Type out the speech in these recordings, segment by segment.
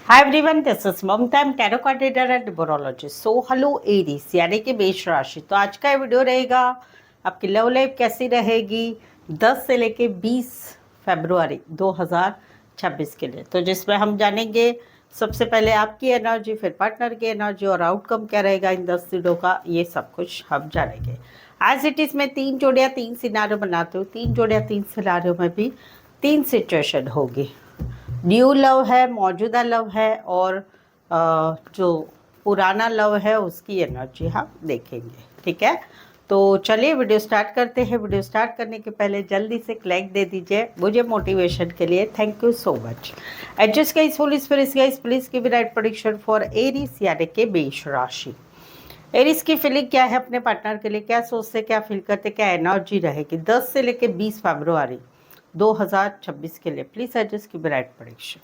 Hi everyone, this is Mamta, I am tarot card reader and numerologist. So hello Aries यानी कि मेष राशि। तो आज का वीडियो रहेगा आपकी लव लाइफ कैसी रहेगी 10 से लेके 20 फरवरी 2026 के लिए। तो जिसमें हम जानेंगे सबसे पहले आपकी एनर्जी, फिर पार्टनर की एनर्जी और आउटकम क्या रहेगा इन 10 दिनों का, ये सब कुछ हम जानेंगे। एज इट इज मैं 3 जोड़ियाँ 3 सिनारियो बनाती हूँ। 3 जोड़ियाँ 3 सिनारियो में भी 3 सिचुएशन होगी। न्यू लव है, मौजूदा लव है और जो पुराना लव है उसकी एनर्जी हम देखेंगे। ठीक है, तो चलिए वीडियो स्टार्ट करते हैं। वीडियो स्टार्ट करने के पहले जल्दी से एक लाइक दे दीजिए मुझे मोटिवेशन के लिए। Thank you so much. Adjust guys, holy spirits guys, please give right prediction for Aries यानी कि मेष राशि। एरीज की फीलिंग क्या है अपने पार्टनर के लिए, क्या सोचते, क्या फील करते, क्या एनर्जी रहेगी 10 से लेके 20 फरवरी 2026 के लिए। प्लीज एडजस्ट की राइट प्रेडिक्शन।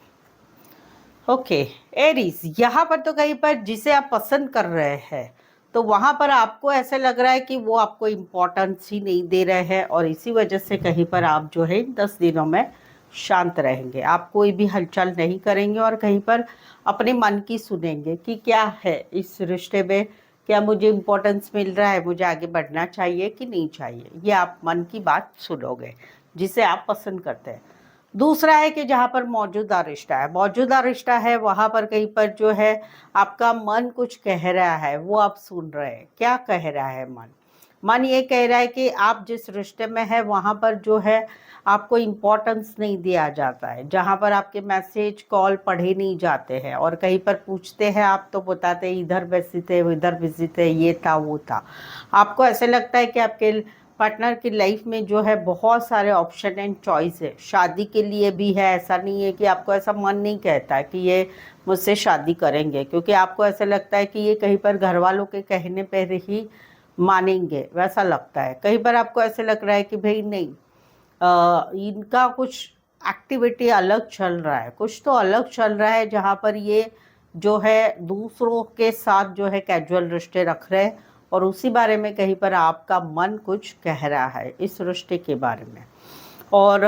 ओके एरीज, यहाँ पर तो कहीं पर जिसे आप पसंद कर रहे हैं तो वहां पर आपको ऐसे लग रहा है कि वो आपको इम्पोर्टेंस ही नहीं दे रहे हैं और इसी वजह से कहीं पर आप जो है इन 10 दिनों में शांत रहेंगे। आप कोई भी हलचल नहीं करेंगे और कहीं पर अपने मन की सुनेंगे कि क्या है इस रिश्ते में, क्या मुझे इम्पोर्टेंस मिल रहा है, मुझे आगे बढ़ना चाहिए कि नहीं चाहिए। ये आप मन की बात सुनोगे जिसे आप पसंद करते हैं। दूसरा है कि जहाँ पर मौजूदा रिश्ता है, मौजूदा रिश्ता है वहाँ पर कहीं पर जो है आपका मन कुछ कह रहा है, वो आप सुन रहे हैं। क्या कह रहा है मन? मन ये कह रहा है कि आप जिस रिश्ते में है वहाँ पर जो है आपको इम्पोर्टेंस नहीं दिया जाता है। जहाँ पर आपके मैसेज कॉल पढ़े नहीं जाते हैं और कहीं पर पूछते हैं आप तो बताते इधर बिजी थे, इधर बिजी थे, ये था वो था। आपको ऐसे लगता है कि आपके पार्टनर की लाइफ में जो है बहुत सारे ऑप्शन एंड चॉइस है। शादी के लिए भी है, ऐसा नहीं है कि आपको ऐसा मन नहीं कहता है कि ये मुझसे शादी करेंगे, क्योंकि आपको ऐसा लगता है कि ये कहीं पर घर वालों के कहने पर ही मानेंगे, वैसा लगता है। कहीं पर आपको ऐसे लग रहा है कि भाई नहीं, इनका कुछ एक्टिविटी अलग चल रहा है, कुछ तो अलग चल रहा है जहाँ पर ये जो है दूसरों के साथ जो है कैजुअल रिश्ते रख रहे हैं और उसी बारे में कहीं पर आपका मन कुछ कह रहा है इस रिश्ते के बारे में। और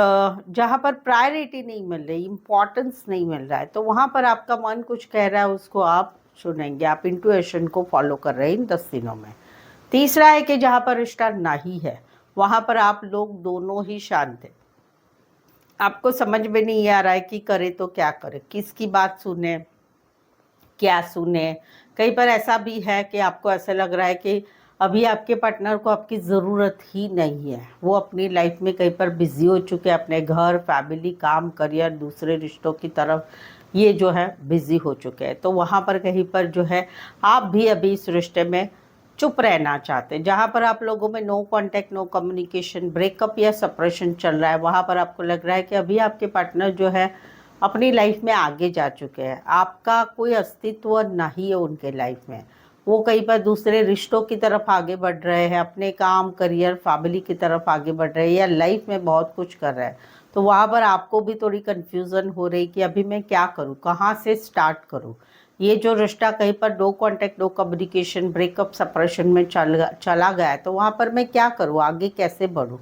जहाँ पर प्रायोरिटी नहीं मिल रही, इम्पोर्टेंस नहीं मिल रहा है, तो वहाँ पर आपका मन कुछ कह रहा है, उसको आप सुनेंगे। आप इंट्यूएशन को फॉलो कर रहे हैं इन 10 दिनों में। तीसरा है कि जहाँ पर रिश्ता नहीं है वहाँ पर आप लोग दोनों ही शांत हैं। आपको समझ में नहीं आ रहा है कि करे तो क्या करे, किसकी बात सुने, क्या सुने। कहीं पर ऐसा भी है कि आपको ऐसा लग रहा है कि अभी आपके पार्टनर को आपकी ज़रूरत ही नहीं है। वो अपनी लाइफ में कहीं पर बिजी हो चुके हैं, अपने घर, फैमिली, काम, करियर, दूसरे रिश्तों की तरफ ये जो है बिजी हो चुके हैं। तो वहाँ पर कहीं पर जो है आप भी अभी इस रिश्ते में चुप रहना चाहते हैं। जहाँ पर आप लोगों में no contact, no communication, breakup या सेपरेशन चल रहा है, वहाँ पर आपको लग रहा है कि अभी आपके पार्टनर जो है अपनी लाइफ में आगे जा चुके हैं। आपका कोई अस्तित्व नहीं है उनके लाइफ में। वो कहीं पर दूसरे रिश्तों की तरफ आगे बढ़ रहे हैं, अपने काम, करियर, फैमिली की तरफ आगे बढ़ रहे हैं या लाइफ में बहुत कुछ कर रहे हैं। तो वहाँ पर आपको भी थोड़ी कन्फ्यूज़न हो रही कि अभी मैं क्या करूँ, कहाँ से स्टार्ट करूँ। ये जो रिश्ता कहीं पर no contact, no communication, breakup, separation में चला गया है, तो वहाँ पर मैं क्या करूँ, आगे कैसे बढ़ूँ,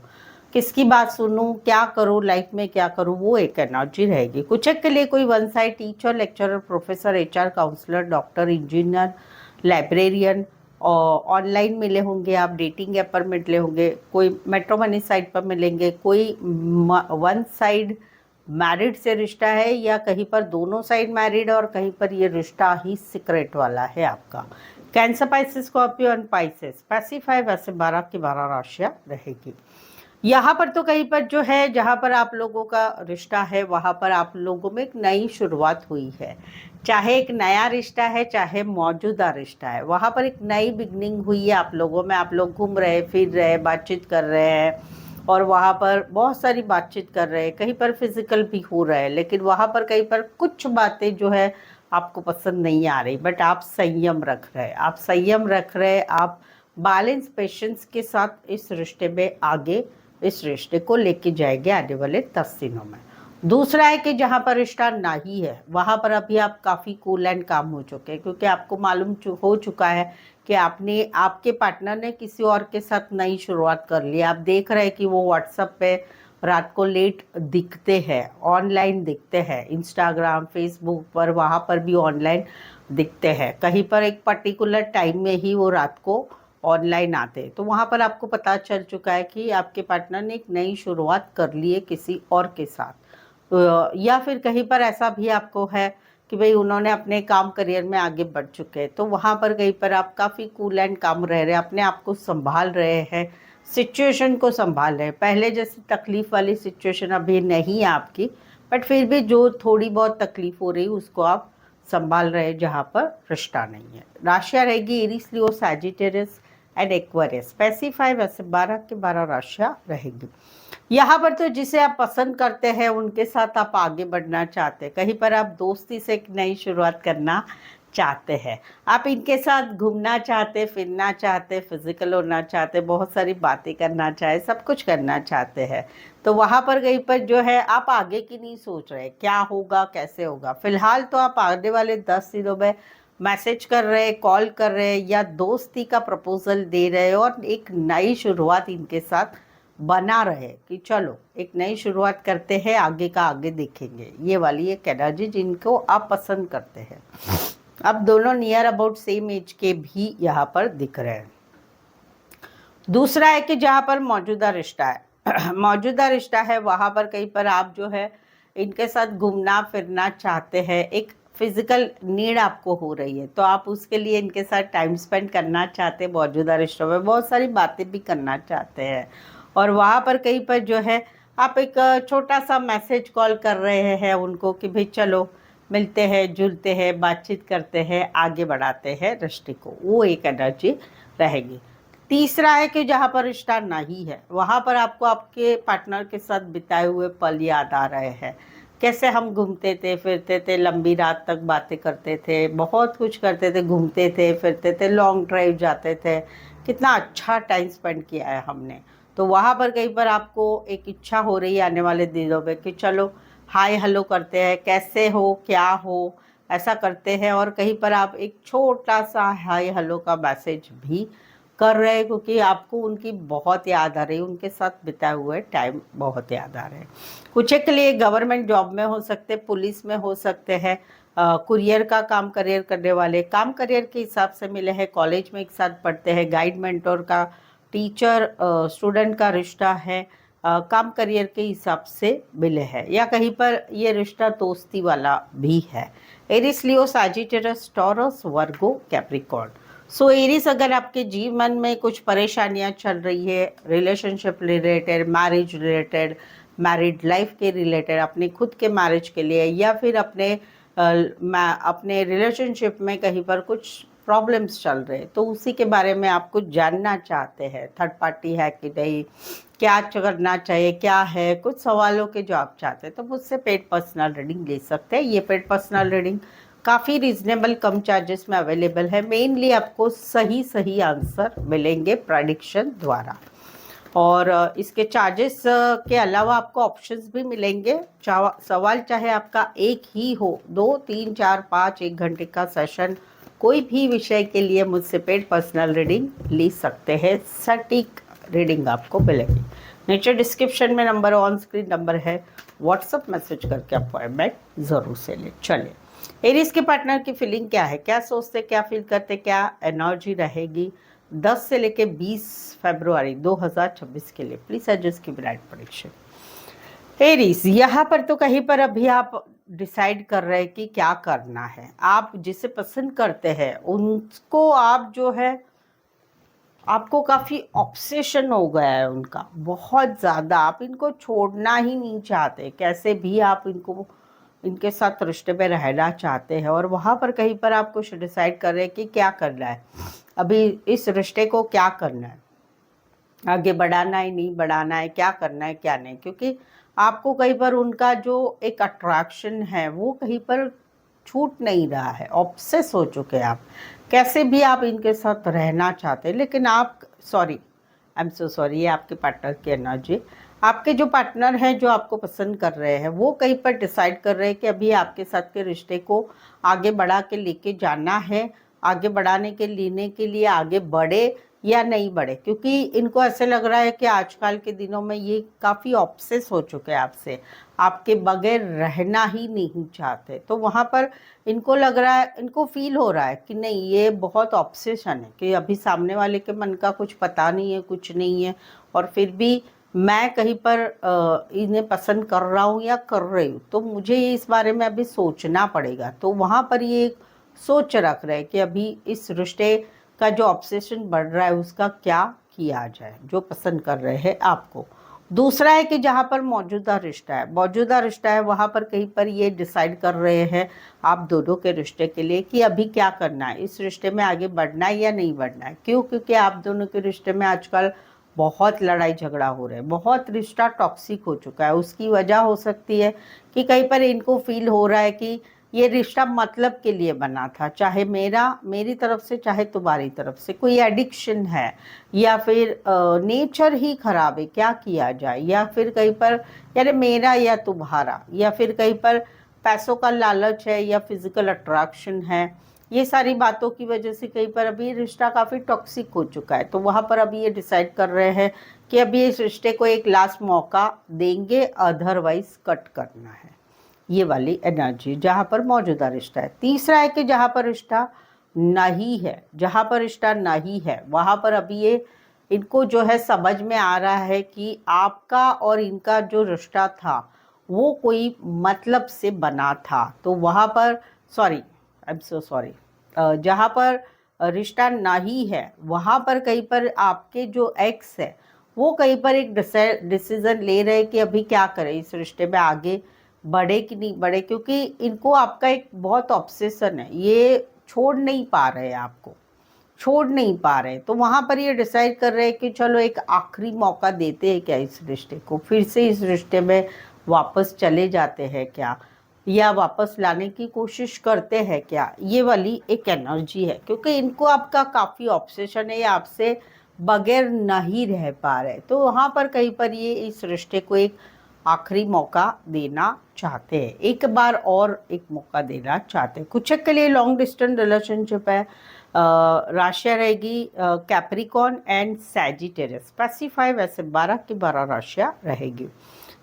किसकी बात सुनूं, क्या करूं, लाइफ में क्या करूं, वो एक एनर्जी रहेगी। कुछ एक के लिए कोई one side teacher, lecturer, professor, HR, counsellor, doctor, engineer, librarian और ऑनलाइन मिले होंगे आप, डेटिंग ऐप पर मिले होंगे, कोई मैट्रिमोनी साइट पर मिलेंगे, कोई वन साइड मैरिड से रिश्ता है या कहीं पर दोनों साइड मैरिड और कहीं पर ये रिश्ता ही सीक्रेट वाला है आपका। Cancer, Pisces, Scorpio and Pisces specify वैसे 12 की 12 राशियाँ रहेगी। यहाँ पर तो कहीं पर जो है जहाँ पर आप लोगों का रिश्ता है वहाँ पर आप लोगों में एक नई शुरुआत हुई है। चाहे एक नया रिश्ता है, चाहे मौजूदा रिश्ता है, वहाँ पर एक नई बिगनिंग हुई है आप लोगों में। आप लोग घूम रहे, फिर रहे, बातचीत कर रहे हैं और वहाँ पर बहुत सारी बातचीत कर रहे हैं। कहीं पर फिजिकल भी हो रहा है, लेकिन वहाँ पर कहीं पर कुछ बातें जो है आपको पसंद नहीं आ रही, बट आप संयम रख रहे हैं, आप संयम रख रहे हैं, आप बैलेंस, पेशेंस के साथ इस रिश्ते में आगे, इस रिश्ते को लेके जाएंगे आने वाले 10 दिनों में। दूसरा है कि जहाँ पर रिश्ता नहीं है वहाँ पर अभी आप काफ़ी कूल एंड काम हो चुके हैं, क्योंकि आपको मालूम हो चुका है कि आपके पार्टनर ने किसी और के साथ नई शुरुआत कर ली। आप देख रहे हैं कि वो व्हाट्सएप पे रात को लेट दिखते हैं, ऑनलाइन दिखते हैं, इंस्टाग्राम फेसबुक पर, वहाँ पर भी ऑनलाइन दिखते हैं। कहीं पर एक पर्टिकुलर टाइम में ही वो रात को ऑनलाइन आते हैं, तो वहाँ पर आपको पता चल चुका है कि आपके पार्टनर ने एक नई शुरुआत कर ली है किसी और के साथ। या फिर कहीं पर ऐसा भी आपको है कि भाई उन्होंने अपने काम करियर में आगे बढ़ चुके हैं, तो वहाँ पर कहीं पर आप काफ़ी कूल एंड काम रह रहे हैं, अपने आप को संभाल रहे हैं, सिचुएशन को संभाल रहे हैं। पहले जैसी तकलीफ़ वाली सिचुएशन अभी नहीं है आपकी, बट फिर भी जो थोड़ी बहुत तकलीफ़ हो रही है उसको आप संभाल रहे हैं, जहाँ पर रिश्ता नहीं है। राशियाँ रहेगी Aries, Leo, Sagittarius and Aquarius. Specify वैसे 12 के 12 राशियाँ रहेगी। यहाँ पर तो जिसे आप पसंद करते हैं उनके साथ आप आगे बढ़ना चाहते हैं, कहीं पर आप दोस्ती से एक नई शुरुआत करना चाहते हैं, आप इनके साथ घूमना चाहते, फिरना चाहते, फिजिकल होना चाहते, बहुत सारी बातें करना चाहते, सब कुछ करना चाहते हैं। तो वहाँ पर कहीं पर जो है आप आगे की नहीं सोच रहे क्या होगा कैसे होगा। फिलहाल तो आप आने वाले 10 दिनों में मैसेज कर रहे, कॉल कर रहे, या दोस्ती का प्रपोजल दे रहे और एक नई शुरुआत इनके साथ बना रहे कि चलो एक नई शुरुआत करते हैं, आगे का आगे देखेंगे। ये वाली एक एनर्जी जिनको आप पसंद करते हैं। अब दोनों नियर अबाउट सेम एज के भी यहाँ पर दिख रहे हैं। दूसरा है कि जहाँ पर मौजूदा रिश्ता है मौजूदा रिश्ता है, वहाँ पर कहीं पर आप जो है इनके साथ घूमना फिरना चाहते हैं, एक फिजिकल नीड आपको हो रही है, तो आप उसके लिए इनके साथ टाइम स्पेंड करना चाहते हैं। मौजूदा रिश्तों में बहुत सारी बातें भी करना चाहते हैं, और वहाँ पर कहीं पर जो है आप एक छोटा सा मैसेज कॉल कर रहे हैं उनको कि भाई चलो मिलते हैं, जुलते हैं, बातचीत करते हैं, आगे बढ़ाते हैं रिश्ते को। वो एक एनर्जी रहेगी। तीसरा है कि जहाँ पर रिश्ता नहीं है वहाँ पर आपको आपके पार्टनर के साथ बिताए हुए पल याद आ रहे हैं। कैसे हम घूमते थे, फिरते थे, लंबी रात तक बातें करते थे, बहुत कुछ करते थे, घूमते थे, फिरते थे, लॉन्ग ड्राइव जाते थे, कितना अच्छा टाइम स्पेंड किया है हमने। तो वहाँ पर कहीं पर आपको एक इच्छा हो रही है आने वाले दिनों में कि चलो हाय हेलो करते हैं, कैसे हो, क्या हो, ऐसा करते हैं। और कहीं पर आप एक छोटा सा हाय हेलो का मैसेज भी कर रहे हैं, क्योंकि आपको उनकी बहुत याद आ रही है, उनके साथ बिताए हुए टाइम बहुत याद आ रहे हैं। कुछ के लिए गवर्नमेंट जॉब में हो सकते, पुलिस में हो सकते हैं, कुरियर का काम करियर करने वाले, काम करियर के हिसाब से मिले हैं, कॉलेज में एक साथ पढ़ते हैं, गाइड मेंटोर का, टीचर स्टूडेंट का रिश्ता है, काम करियर के हिसाब से मिले हैं, या कहीं पर ये रिश्ता दोस्ती वाला भी है। एरिस, लियो, सैजिटेरियस, टॉरस, वर्गो, कैप्रिकॉर्न। सो एरिस, अगर आपके जीवन में कुछ परेशानियां चल रही है relationship related, marriage related, married life के रिलेटेड, अपने खुद के मैरिज के लिए, या फिर अपने रिलेशनशिप में कहीं पर कुछ प्रॉब्लम्स चल रहे, तो उसी के बारे में आप कुछ जानना चाहते हैं, थर्ड पार्टी है कि नहीं, क्या करना चाहिए, क्या है, कुछ सवालों के जवाब चाहते हैं, तो मुझसे पेड पर्सनल रीडिंग ले सकते हैं। ये पेड पर्सनल रीडिंग काफ़ी रीजनेबल कम चार्जेस में अवेलेबल है। मेनली आपको सही आंसर मिलेंगे प्रेडिक्शन द्वारा, और इसके चार्जेस के अलावा आपको ऑप्शंस भी मिलेंगे। सवाल चाहे आपका एक ही हो, 2, 3, 4, 5, 1 घंटे का सेशन, कोई भी विषय के लिए मुझसे पेड पर्सनल रीडिंग ले सकते हैं। सटीक रीडिंग आपको मिलेगी। नीचे डिस्क्रिप्शन में नंबर, ऑन स्क्रीन नंबर है, व्हाट्सअप मैसेज करके अपॉइंटमेंट ज़रूर से ले। चलिए, एरीज के पार्टनर की फीलिंग क्या है, क्या सोचते, क्या फील करते, क्या एनर्जी रहेगी 10 से लेके 20 फरवरी 2026 के लिए। प्लीज एडजस्ट की ब्राइट प्रेडिक्शन। एरीज, यहाँ पर तो कहीं पर अभी आप डिसाइड कर रहे हैं कि क्या करना है। आप जिसे पसंद करते हैं उनको आप जो है, आपको काफ़ी ऑब्सेशन हो गया है उनका, बहुत ज़्यादा। आप इनको छोड़ना ही नहीं चाहते, कैसे भी आप इनके साथ रिश्ते में रहना चाहते हैं, और वहाँ पर कहीं पर आप कुछ डिसाइड कर रहे हैं कि क्या करना है, अभी इस रिश्ते को क्या करना है, आगे बढ़ाना है नहीं बढ़ाना है, क्या करना है क्या नहीं। क्योंकि आपको कहीं पर उनका जो एक अट्रैक्शन है वो कहीं पर छूट नहीं रहा है, ऑब्सेस हो चुके हैं आप, कैसे भी आप इनके साथ रहना चाहते हैं। लेकिन आप, sorry, I am so sorry, ये आपके पार्टनर की एनर्जी। आपके जो पार्टनर हैं जो आपको पसंद कर रहे हैं वो कहीं पर डिसाइड कर रहे हैं कि अभी आपके साथ के रिश्ते को आगे बढ़ा के लेके जाना है, आगे बढ़ाने के लेने के लिए आगे बढ़े, या नहीं बढ़े, क्योंकि इनको ऐसे लग रहा है कि आजकल के दिनों में ये काफ़ी ऑब्सेस हो चुके हैं आपसे, आपके बगैर रहना ही नहीं चाहते। तो वहाँ पर इनको लग रहा है, इनको फील हो रहा है कि नहीं, ये बहुत ऑब्सेशन है कि अभी सामने वाले के मन का कुछ पता नहीं है, कुछ नहीं है, और फिर भी मैं कहीं पर इन्हें पसंद कर रहा हूँ या कर रही हूँ, तो मुझे इस बारे में अभी सोचना पड़ेगा। तो वहाँ पर ये एक सोच रख रहे हैं कि अभी इस रिश्ते का जो ऑब्सेशन बढ़ रहा है उसका क्या किया जाए, जो पसंद कर रहे हैं आपको। दूसरा है कि जहाँ पर मौजूदा रिश्ता है, वहाँ पर कहीं पर ये डिसाइड कर रहे हैं आप दोनों के रिश्ते के लिए कि अभी क्या करना है, इस रिश्ते में आगे बढ़ना है या नहीं बढ़ना है। क्यों? क्योंकि आप दोनों के रिश्ते में आजकल बहुत लड़ाई झगड़ा हो रहा है, बहुत रिश्ता टॉक्सिक हो चुका है। उसकी वजह हो सकती है कि कहीं पर इनको फील हो रहा है कि ये रिश्ता मतलब के लिए बना था, चाहे मेरी तरफ से चाहे तुम्हारी तरफ से, कोई एडिक्शन है या फिर नेचर ही खराब है, क्या किया जाए, या फिर कहीं पर यानी मेरा या तुम्हारा, या फिर कहीं पर पैसों का लालच है या फिजिकल अट्रैक्शन है। ये सारी बातों की वजह से कहीं पर अभी रिश्ता काफ़ी टॉक्सिक हो चुका है। तो वहाँ पर अभी ये डिसाइड कर रहे हैं कि अभी इस रिश्ते को एक लास्ट मौका देंगे, अदरवाइज कट करना है। ये वाली एनर्जी जहाँ पर मौजूदा रिश्ता है। तीसरा है कि जहाँ पर रिश्ता नहीं है, वहाँ पर अभी ये इनको जो है समझ में आ रहा है कि आपका और इनका जो रिश्ता था वो कोई मतलब से बना था। तो वहाँ पर sorry, I am so sorry, जहाँ पर रिश्ता नहीं है वहाँ पर कहीं पर आपके जो एक्स है वो कहीं पर एक डिसीजन ले रहे हैं कि अभी क्या करें, इस रिश्ते में आगे बढ़े कि नहीं बढ़े, क्योंकि इनको आपका एक बहुत ऑब्सेशन है, ये छोड़ नहीं पा रहे, आपको छोड़ नहीं पा रहे। तो वहाँ पर ये डिसाइड कर रहे हैं कि चलो एक आखिरी मौका देते हैं क्या इस रिश्ते को, फिर से इस रिश्ते में वापस चले जाते हैं क्या, या वापस लाने की कोशिश करते हैं क्या। ये वाली एक एनर्जी है, क्योंकि इनको आपका काफ़ी ऑब्सेशन है, ये आपसे बगैर नहीं रह पा रहे। तो वहाँ पर कहीं पर ये इस रिश्ते को एक आखिरी मौका देना चाहते हैं, एक बार और एक मौका देना चाहते हैं। कुछ के लिए लॉन्ग डिस्टेंस रिलेशनशिप है। राशियाँ रहेगी कैप्रिकॉन एंड सैजिटेरियस, स्पेसिफाई वैसे 12 की 12 राशियाँ रहेगी।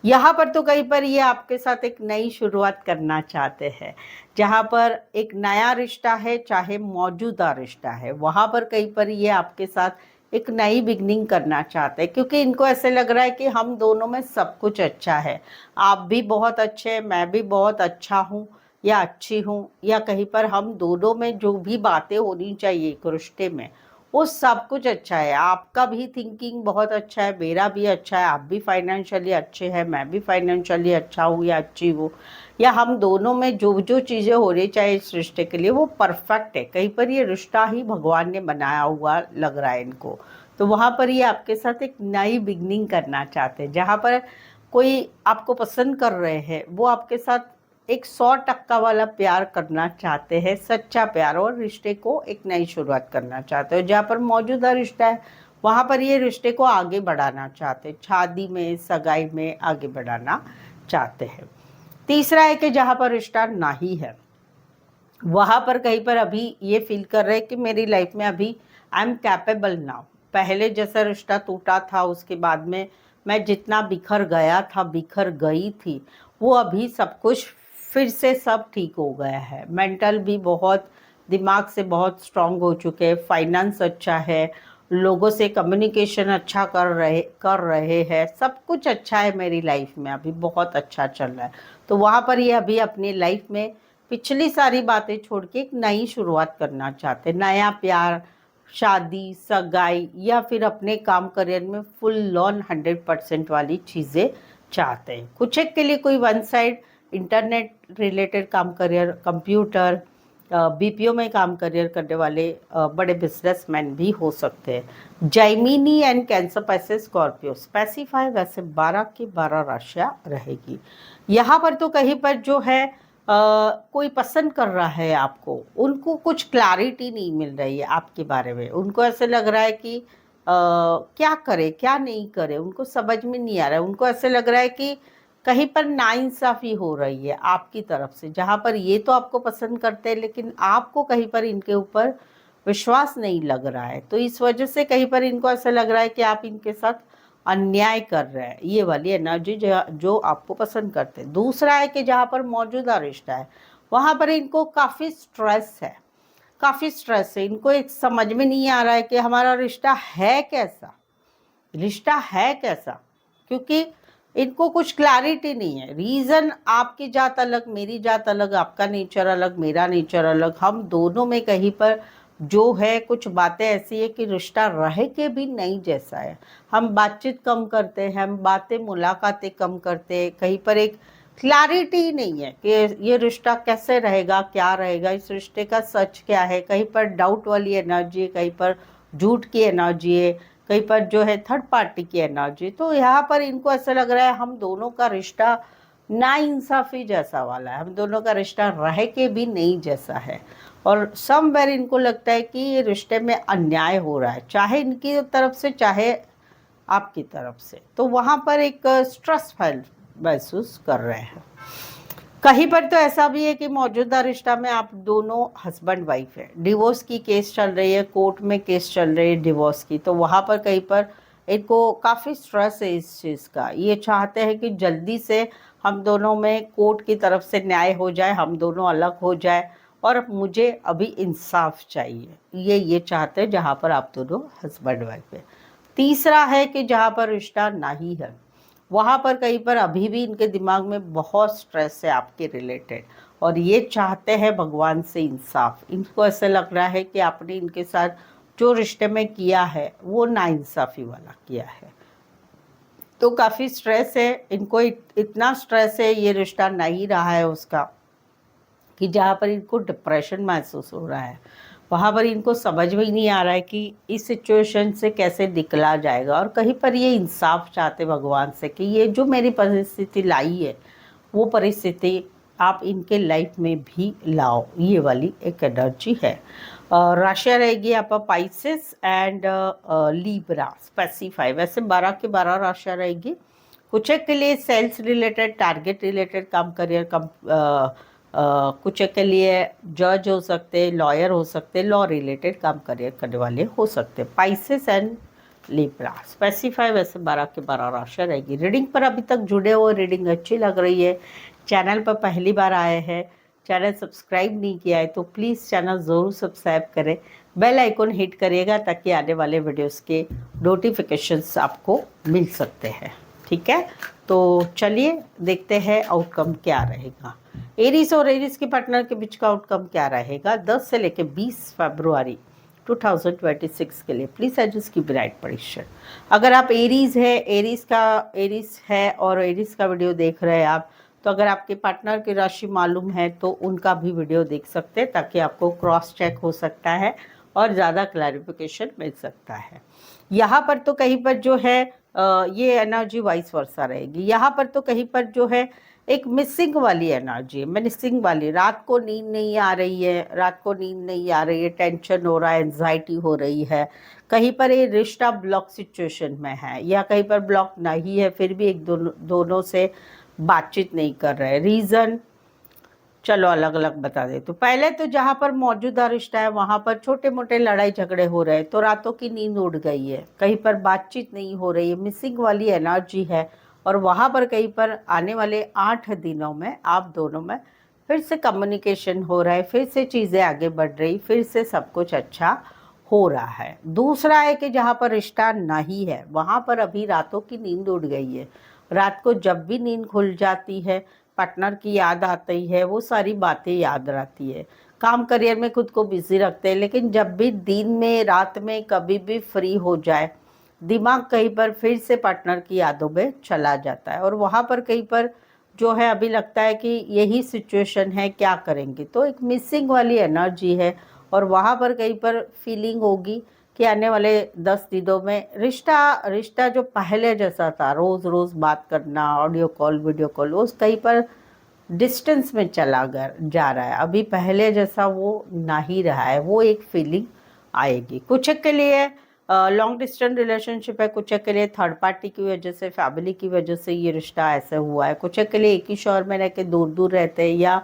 यहाँ पर तो कहीं पर ये आपके साथ एक नई शुरुआत करना चाहते हैं, जहाँ पर एक नया रिश्ता है चाहे मौजूदा रिश्ता है, वहाँ पर कहीं पर ये आपके साथ एक नई बिगनिंग करना चाहते हैं, क्योंकि इनको ऐसे लग रहा है कि हम दोनों में सब कुछ अच्छा है, आप भी बहुत अच्छे हैं, मैं भी बहुत अच्छा हूँ या अच्छी हूँ, या कहीं पर हम दोनों में जो भी बातें होनी चाहिए एक रिश्ते में वो सब कुछ अच्छा है। आपका भी थिंकिंग बहुत अच्छा है, मेरा भी अच्छा है, आप भी फाइनेंशियली अच्छे हैं, मैं भी फाइनेंशियली अच्छा हूँ या अच्छी हूँ, या हम दोनों में जो जो चीज़ें होनी चाहिए इस रिश्ते के लिए वो परफेक्ट है। कहीं पर ये रिश्ता ही भगवान ने बनाया हुआ लग रहा है इनको। तो वहाँ पर ये आपके साथ एक नई बिगनिंग करना चाहते हैं, जहाँ पर कोई आपको पसंद कर रहे हैं वो आपके साथ एक 100% वाला प्यार करना चाहते हैं, सच्चा प्यार, और रिश्ते को एक नई शुरुआत करना चाहते हो। जहाँ पर मौजूदा रिश्ता है वहाँ पर ये रिश्ते को आगे बढ़ाना चाहते हैं, शादी में सगाई में आगे बढ़ाना चाहते हैं। तीसरा है कि जहाँ पर रिश्ता नहीं है वहाँ पर कहीं पर अभी ये फील कर रहे हैं कि मेरी लाइफ में अभी आई एम कैपेबल नाउ। पहले जैसा रिश्ता टूटा था उसके बाद में मैं जितना बिखर गया था, बिखर गई थी, वो अभी सब कुछ फिर से सब ठीक हो गया है। मेंटल भी बहुत, दिमाग से बहुत स्ट्रांग हो चुके हैं, फाइनेंस अच्छा है, लोगों से कम्युनिकेशन अच्छा कर रहे हैं, सब कुछ अच्छा है मेरी लाइफ में, अभी बहुत अच्छा चल रहा है। तो वहाँ पर ये अभी अपनी लाइफ में पिछली सारी बातें छोड़ के एक नई शुरुआत करना चाहते हैं, नया प्यार, शादी, सगाई, या फिर अपने काम करियर में फुल ऑन 100% वाली चीज़ें चाहते हैं। कुछ एक के लिए कोई वन साइड इंटरनेट रिलेटेड काम करियर, कंप्यूटर, बीपीओ में काम करियर करने वाले बड़े बिजनेसमैन भी हो सकते हैं। जाइमिनी एंड कैंसर पैसे स्कॉर्पियो, स्पेसिफाई वैसे 12 की 12 राशियाँ रहेगी। यहाँ पर तो कहीं पर जो है कोई पसंद कर रहा है आपको, उनको कुछ क्लैरिटी नहीं मिल रही है आपके बारे में। उनको ऐसे लग रहा है कि क्या करे क्या नहीं करे, उनको समझ में नहीं आ रहा है। उनको ऐसे लग रहा है कि कहीं पर नाइंसाफ़ी हो रही है आपकी तरफ से, जहाँ पर ये तो आपको पसंद करते हैं लेकिन आपको कहीं पर इनके ऊपर विश्वास नहीं लग रहा है। तो इस वजह से कहीं पर इनको ऐसा लग रहा है कि आप इनके साथ अन्याय कर रहे हैं, ये वाली एनर्जी जो आपको पसंद करते हैं। दूसरा है कि जहाँ पर मौजूदा रिश्ता है वहाँ पर इनको काफ़ी स्ट्रेस है, काफ़ी स्ट्रेस है। इनको एक समझ में नहीं आ रहा है कि हमारा रिश्ता है कैसा, रिश्ता है कैसा, क्योंकि इनको कुछ क्लैरिटी नहीं है। रीज़न आपकी जात अलग, मेरी जात अलग, आपका नेचर अलग, मेरा नेचर अलग, हम दोनों में कहीं पर जो है कुछ बातें ऐसी है कि रिश्ता रह के भी नहीं जैसा है। हम बातचीत कम करते हैं, हम बातें मुलाकातें कम करते हैं, कहीं पर एक क्लैरिटी नहीं है कि ये रिश्ता कैसे रहेगा, क्या रहेगा, इस रिश्ते का सच क्या है। कहीं पर डाउट वाली एनर्जी है, कहीं पर झूठ की एनर्जी है, कहीं पर जो है थर्ड पार्टी की एनर्जी। तो यहाँ पर इनको ऐसा लग रहा है हम दोनों का रिश्ता नाइंसाफ़ी जैसा वाला है, हम दोनों का रिश्ता रह के भी नहीं जैसा है। और समवेयर इनको लगता है कि ये रिश्ते में अन्याय हो रहा है, चाहे इनकी तरफ से चाहे आपकी तरफ से। तो वहाँ पर एक स्ट्रेस महसूस कर रहे हैं। कहीं पर तो ऐसा भी है कि मौजूदा रिश्ता में आप दोनों हस्बैंड वाइफ है, डिवोर्स की केस चल रही है, कोर्ट में केस चल रही है डिवोर्स की। तो वहाँ पर कहीं पर इनको काफ़ी स्ट्रेस है इस चीज़ का। ये चाहते हैं कि जल्दी से हम दोनों में कोर्ट की तरफ से न्याय हो जाए, हम दोनों अलग हो जाए, और मुझे अभी इंसाफ चाहिए, ये चाहते हैं जहाँ पर आप दोनों हस्बैंड वाइफ है। तीसरा है कि जहाँ पर रिश्ता नहीं है वहाँ पर कहीं पर अभी भी इनके दिमाग में बहुत स्ट्रेस है आपके रिलेटेड, और ये चाहते हैं भगवान से इंसाफ। इनको ऐसा लग रहा है कि आपने इनके साथ जो रिश्ते में किया है वो नाइंसाफ़ी वाला किया है। तो काफ़ी स्ट्रेस है इनको, इतना स्ट्रेस है, ये रिश्ता नहीं रहा है उसका, कि जहाँ पर इनको डिप्रेशन महसूस हो रहा है। वहाँ पर इनको समझ में ही नहीं आ रहा है कि इस सिचुएशन से कैसे निकला जाएगा। और कहीं पर ये इंसाफ चाहते भगवान से कि ये जो मेरी परिस्थिति लाई है वो परिस्थिति आप इनके लाइफ में भी लाओ, ये वाली एक एनर्जी है। राशि रहेगी आपका पाइसेस एंड लीब्रा स्पेसिफाई। वैसे 12 के 12 राशियाँ रहेगी। कुछ एक के लिए सेल्स रिलेटेड, टारगेट रिलेटेड काम, करियर कुछ के लिए जज हो सकते हैं, लॉयर हो सकते हैं, लॉ रिलेटेड काम करियर करने वाले हो सकते हैं। Pisces and Libra specify. वैसे 12 के 12 राशियाँ रहेगी। रीडिंग पर अभी तक जुड़े हुए, रीडिंग अच्छी लग रही है, चैनल पर पहली बार आए हैं, चैनल सब्सक्राइब नहीं किया है तो प्लीज़ चैनल ज़रूर सब्सक्राइब करें, बेल आइकन हिट करिएगा ताकि आने वाले वीडियोस के नोटिफिकेशंस आपको मिल सकते हैं। ठीक है, तो चलिए देखते हैं आउटकम क्या रहेगा। एरीज और एरीज के पार्टनर के बीच का आउटकम क्या रहेगा 10 से लेकर 20 फरवरी 2026 के लिए। प्लीज़ एडजस्ट की ब्राइट प्रेडिक्शन। अगर आप एरीज है और एरीज का वीडियो देख रहे हैं आप, तो अगर आपके पार्टनर की राशि मालूम है तो उनका भी वीडियो देख सकते हैं ताकि आपको क्रॉस चेक हो सकता है और ज़्यादा क्लैरिफिकेशन मिल सकता है। यहाँ पर तो कहीं पर जो है ये एनर्जी वाइस वर्सा रहेगी। यहाँ पर तो कहीं पर जो है एक मिसिंग वाली एनर्जी है, मिसिंग वाली। रात को नींद नहीं आ रही है, टेंशन हो रहा है, एंजाइटी हो रही है। कहीं पर ये रिश्ता ब्लॉक सिचुएशन में है, या कहीं पर ब्लॉक नहीं है फिर भी एक दोनों से बातचीत नहीं कर रहे। रीज़न चलो अलग अलग बता दे। तो पहले तो जहाँ पर मौजूदा रिश्ता है वहाँ पर छोटे मोटे लड़ाई झगड़े हो रहे हैं, तो रातों की नींद उड़ गई है, कहीं पर बातचीत नहीं हो रही है, मिसिंग वाली एनर्जी है। और वहाँ पर कहीं पर आने वाले 8 दिनों में आप दोनों में फिर से कम्युनिकेशन हो रहा है, फिर से चीज़ें आगे बढ़ रही, फिर से सब कुछ अच्छा हो रहा है। दूसरा है कि जहाँ पर रिश्ता नहीं है वहाँ पर अभी रातों की नींद उड़ गई है। रात को जब भी नींद खुल जाती है पार्टनर की याद आती है, वो सारी बातें याद रहती है। काम करियर में खुद को बिजी रखते हैं, लेकिन जब भी दिन में रात में कभी भी फ्री हो जाए दिमाग कहीं पर फिर से पार्टनर की यादों में चला जाता है। और वहाँ पर कहीं पर जो है अभी लगता है कि यही सिचुएशन है, क्या करेंगे। तो एक मिसिंग वाली एनर्जी है, और वहाँ पर कहीं पर फीलिंग होगी कि आने वाले 10 दिनों में रिश्ता जो पहले जैसा था, रोज़ रोज़ बात करना, ऑडियो कॉल वीडियो कॉल, वो कहीं पर डिस्टेंस में चला जा रहा है। अभी पहले जैसा वो ना ही रहा है, वो एक फीलिंग आएगी। कुछ के लिए लॉन्ग डिस्टेंस रिलेशनशिप है, कुछ के लिए थर्ड पार्टी की वजह से, फैमिली की वजह से ये रिश्ता ऐसा हुआ है। कुछ के लिए एक ही शहर में रह के दूर दूर रहते हैं, या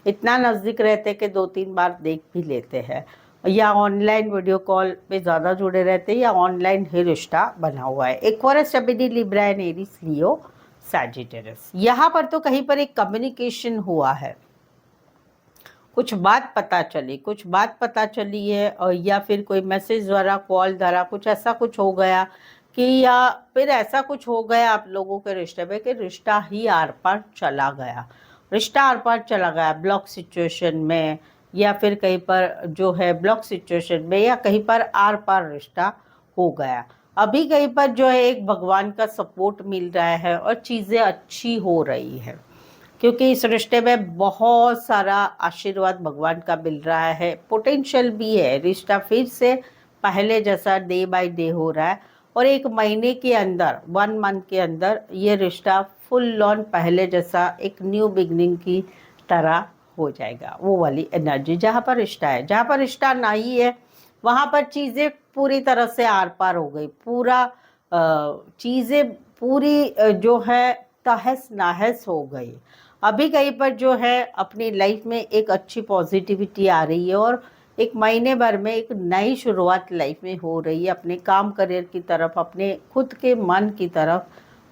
इतना नज़दीक रहते हैं कि 2-3 बार देख भी लेते हैं। या ऑनलाइन वीडियो कॉल पे ज़्यादा जुड़े रहते हैं या ऑनलाइन ही रिश्ता बना हुआ है। Aquarius, Gemini, Libra and Aries, Leo, Sagittarius. यहाँ पर तो कहीं पर एक कम्युनिकेशन हुआ है, कुछ बात पता चली है, और या फिर कोई मैसेज द्वारा, कॉल द्वारा कुछ ऐसा कुछ हो गया कि, या फिर ऐसा कुछ हो गया आप लोगों के रिश्ते में कि रिश्ता ही आर पार चला गया, ब्लॉक सिचुएशन में, या फिर कहीं पर जो है ब्लॉक सिचुएशन में, या कहीं पर आर पार रिश्ता हो गया। अभी कहीं पर जो है एक भगवान का सपोर्ट मिल रहा है और चीज़ें अच्छी हो रही है, क्योंकि इस रिश्ते में बहुत सारा आशीर्वाद भगवान का मिल रहा है। पोटेंशियल भी है, रिश्ता फिर से पहले जैसा डे बाय डे हो रहा है, और एक महीने के अंदर, 1 मंथ के अंदर ये रिश्ता फुल ऑन पहले जैसा एक न्यू बिगनिंग की तरह हो जाएगा। वो वाली एनर्जी जहाँ पर रिश्ता है, जहाँ पर रिश्ता नहीं है वहाँ पर चीज़ें पूरी तरह से आर पार हो गई, चीज़ें पूरी जो है तहस नहस हो गई। अभी कहीं पर जो है अपनी लाइफ में एक अच्छी पॉजिटिविटी आ रही है, और एक महीने भर में एक नई शुरुआत लाइफ में हो रही है। अपने काम करियर की तरफ, अपने खुद के मन की तरफ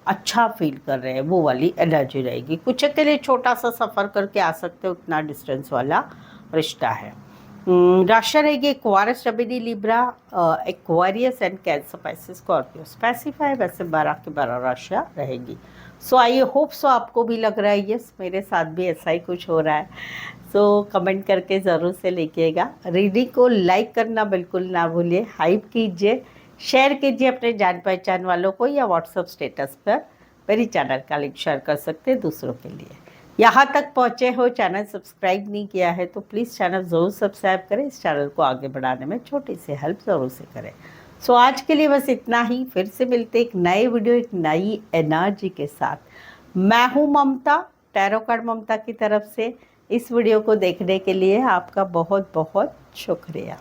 अच्छा फील कर रहे हैं, वो वाली एनर्जी रहेगी। कुछ के लिए छोटा सा सफ़र करके आ सकते हो, उतना डिस्टेंस वाला रिश्ता है। राशि रहेगी Aquarius, Gemini, Libra, Aquarius and cancer, Pisces, Scorpio. Specify वैसे 12 की 12 राशियाँ रहेगी। सो आई होप सो आपको भी लग रहा है यस मेरे साथ भी ऐसा ही कुछ हो रहा है। सो कमेंट करके ज़रूर से लिखिएगा। रीडिंग को लाइक करना बिल्कुल ना भूलिए, हाइप कीजिए, शेयर कीजिए अपने जान पहचान वालों को, या व्हाट्सएप स्टेटस पर मेरी चैनल का लिंक शेयर कर सकते हैं दूसरों के लिए। यहाँ तक पहुँचे हो, चैनल सब्सक्राइब नहीं किया है तो प्लीज़ चैनल ज़रूर सब्सक्राइब करें, इस चैनल को आगे बढ़ाने में छोटी सी हेल्प ज़रूर से करें। सो आज के लिए बस इतना ही, फिर से मिलते एक नए वीडियो, एक नई एनर्जी के साथ। मैं हूँ ममता, टैरो कार्ड ममता की तरफ से। इस वीडियो को देखने के लिए आपका बहुत बहुत शुक्रिया।